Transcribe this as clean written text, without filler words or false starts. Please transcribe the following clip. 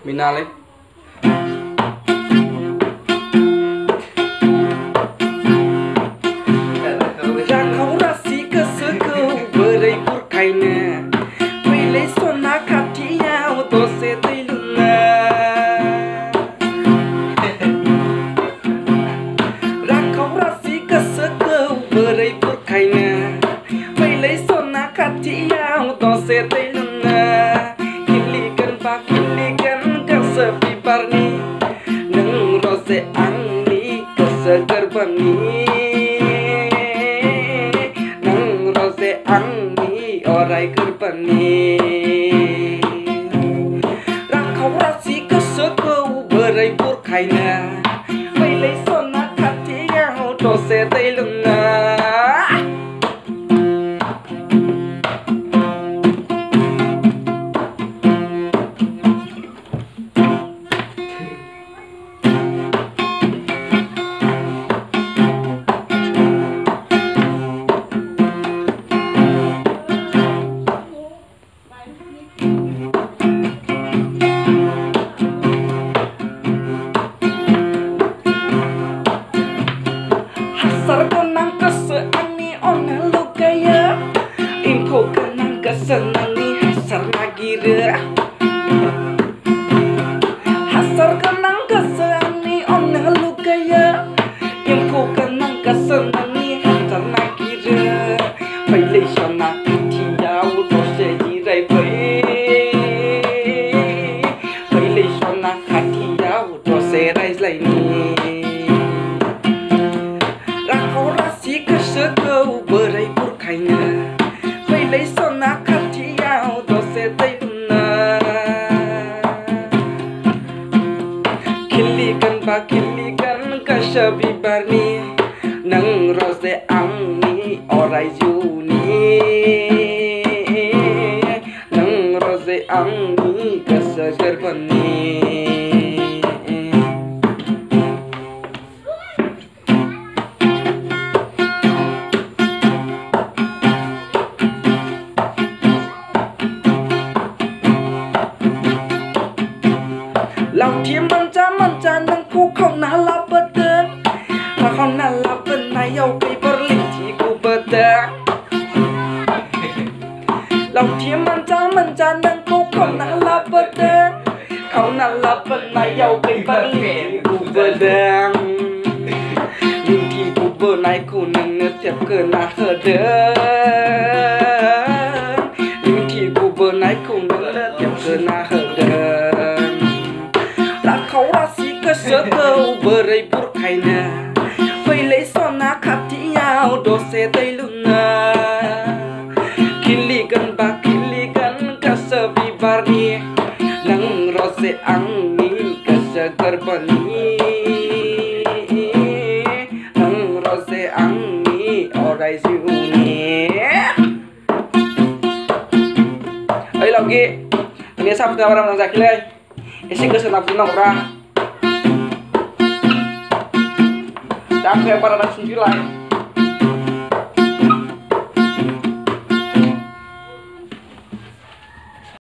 Minale. Rakau rasi गोसोखौ बोरै बुरखायनो फैलै सना खाथियाव दसे दै लुनो राखाव रासि गोसोखौ बोरै बुरखायनो फैलै सना खाथियाव दसे दै लुनो खिलिगोन बा खिलिगोन गोसो बिबारनि नों रजे आंनि गोसो गोरबोनि आंनि अराय गोरबोनि राखाव रासि गोसोखौ बोरै बुरखायनो फैलै सना खाथियाव दसे दै लोंनो Hasar konang keseani ona lugaya Info kenang kesenangi hasar nagira Hasar kenang keseani ona lugaya Info kenang kesenangi hasar nagira Pailai sona kitiau dose jirai Pailai sona kitiau dose raizlai ni गोसोखौ बोरै बुरखायनो फैलै सना खाथियाव दसे दै लुनो खिलिगोन बा खिलिगोन गोसो बिबारनि नों रजे आंनि अराय जिउनि नों रजे आंनि गोसो गोरबोनि Lauti manja-manja nengku kau nala bedeng Kau nala benayau kei berlinti ku bedeng Lauti manja-manja nengku kau nala bedeng Kau nala benayau kei berlinti ku bedeng Linti ku benai ku neng netiap kena hedeng Linti ku benai ku neng netiap kena hedeng Rakau rasi गोसोखौ बोरै बुरखायनो फैलै सना खाथियाव दसे दै लुनो खिलिगोन बा खिलिगोन गोसो बिबारनि नों रजे आंनि गोसो गोरबोनि नों रजे आंनि अराय जिउनि Oy lagi ini sabtu orang nang zakilay isi goso na punang ora dak para nang sunjilay